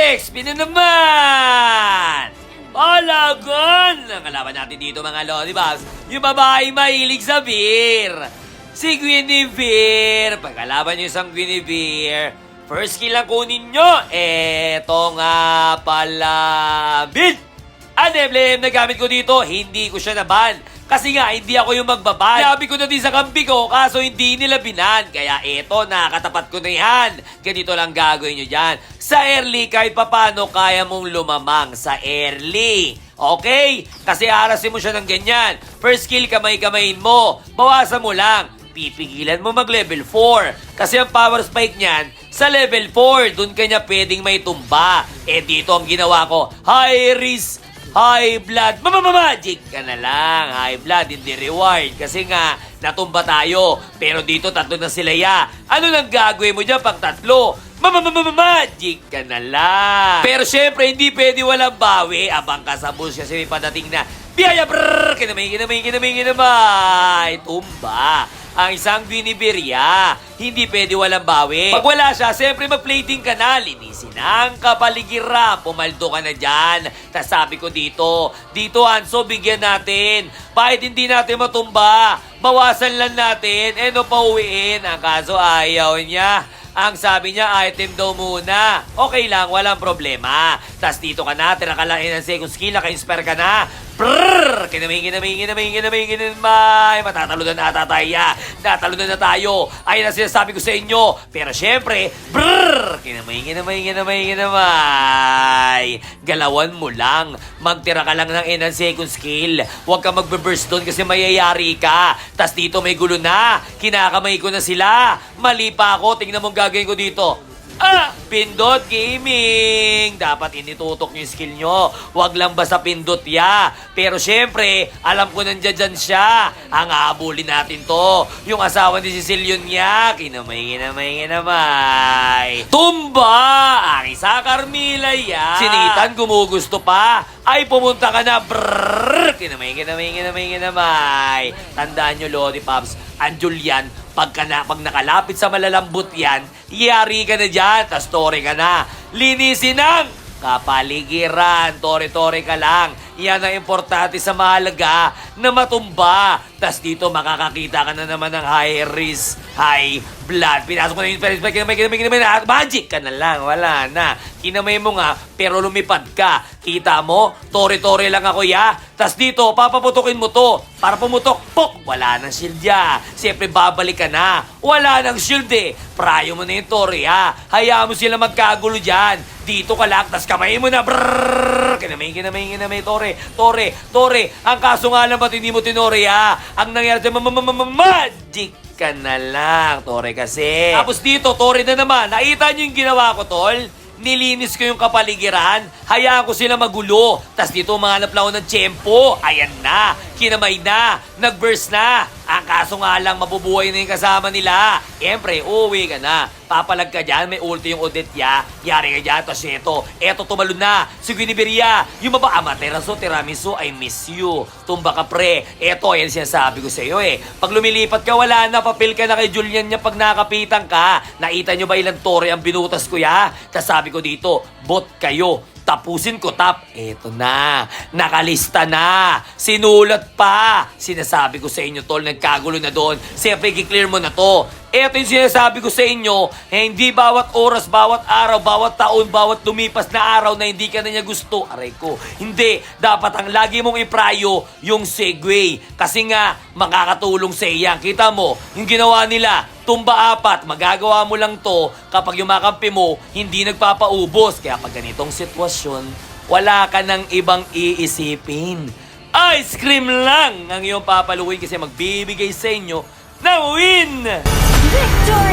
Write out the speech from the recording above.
Pino naman! Palagan! Ang kalaban natin dito mga Lodibas, yung babae mahilig sa beer. Si Guinevere. Pagkalaban nyo isang Guinevere, first kill lang kunin nyo. Eto nga pala. Bin! Ang emblem na gamit ko dito, hindi ko siya naban. Kasi nga, hindi ako yung magbaban. Sabi ko na din sa kampi ko, kaso hindi nila binan. Kaya eto, nakatapat ko na yan. Ganito lang gagawin nyo dyan. Sa early, kahit papano, kaya mong lumamang sa early. Okay? Kasi harasin mo siya ng ganyan. First kill, kamay-kamayin mo. Bawasan mo lang. Pipigilan mo mag-level 4. Kasi ang power spike niyan, sa level 4, dun kanya pwedeng may tumba. Dito ang ginawa ko, high risk, high blood. Magic ka na lang. High blood, hindi reward. Kasi nga, natumba tayo. Pero dito, tatlo na sila ya. Ano nang gagawin mo dyan pag tatlo? Magic ka na lang. Pero syempre, hindi pwede walang bawi. Abang ka sa bus kasi may padating na biyaya, brrrr! Kinamay. Tumba. Ang isang Guinevere, hindi pwede walang bawi. Pag wala siya, siyempre mag-plating ka na. Linisin ang kapaligiran. Pumaldo ka na dyan. Tas sabi ko dito, Hanso, bigyan natin. Kahit hindi natin matumba, bawasan lang natin. No, pauwiin. Ang kaso ayaw niya. Ang sabi niya, item daw muna. Okay lang, walang problema. Tas dito ka na, tira ka lang ng second skill, naka-inspire ka na. Brrrr! Kinamay. Matatalo na Natalo na tayo. Ayun ang sinasabi ko sa inyo. Pero syempre, brrrr! Kinamay. Galawan mo lang. Magtira ka lang ng ng second skill. Huwag ka magbe-burst doon kasi mayayari ka. Tas dito may gulo na. Kinakamay ko na sila. Mali pa ako. Tingnan mo gagawin ko dito. Pindot Gaming! Dapat initutok yung skill nyo. Huwag lang basta pindot ya. Pero syempre, alam ko nandiyan siya. Ang aabulin natin to. Yung asawa ni Cecilion niya. Kinamay. Tumba! Ang isa Carmila ya. Sinitan, gumugusto pa. Ay, pumunta ka na. Brrrr! Kinamay. Tandaan nyo, Lollipops. Ang Julian, pag nakalapit sa malalambot yan, yari ka na dyan, tas tore ka na. Linisin ang kapaligiran, tore-tore ka lang. Yan ang importante sa mahalaga na matumba. Tas dito makakakita ka na naman ng high risk, high blood. Pinasok ko na yung kinamay. Magic ka na lang, wala na. Kinamay mo nga, pero lumipad ka. Kita mo? Tore-tore lang ako ya. Tas dito, papaputukin mo to. Para pumutok, pok! Wala nang shield ya. Siyempre babalik ka na. Wala nang shield Prayo mo na yung tore ya. Hayaan mo sila magkagulo dyan. Dito ka lang, tas kamay mo na. Brrrr! Kinamay. Tore. Ang kaso nga lang, ba't hindi mo tinore ya? Ang nangyari dyan, magic ka na lang. Tore kasi. Tapos dito, tore na naman. Nakita nyo yung ginawa ko, tol? Nilinis ko yung kapaligiran. Hayaan ko sila magulo. Tas dito, mahanap lang ako ng tiyempo. Ayan na. Kinamay na. Nag-burst na. Ang kaso nga lang, mabubuhay na yung kasama nila. Siyempre, uuwi ka na. Papalag ka dyan, may ulti yung Odette ya. Yari ka dyan, tapos eto tumalon na. Si Guinevere, yung baba, Amaterasu, Tiramisu, I miss you. Tumba ka pre. Eto, yan sinasabi ko sa iyo Pag lumilipat ka, wala na, papel ka na kay Julian niya pag nakapitan ka. Nakita nyo ba ilang tore ang binutas ko ya? Tapos sabi ko dito, bot kayo. Tapusin ko, tap. Eto na. Nakalista na. Sinulat pa. Sinasabi ko sa inyo, tol, nagkagulo na doon. Siyempre, i-clear mo na to. Eto yung sinasabi ko sa inyo, hindi bawat oras, bawat araw, bawat taon, bawat lumipas na araw na hindi ka na niya gusto. Aray ko. Hindi. Dapat ang lagi mong iprayo yung segue. Kasi nga, makakatulong sa iyan. Kita mo, yung ginawa nila, tumba 4, magagawa mo lang to kapag yung makampi mo, hindi nagpapaubos. Kaya pag ganitong sitwasyon, wala ka ng ibang iisipin. Ice cream lang ang iyong papaluin kasi magbibigay sa inyo ng win! Victory!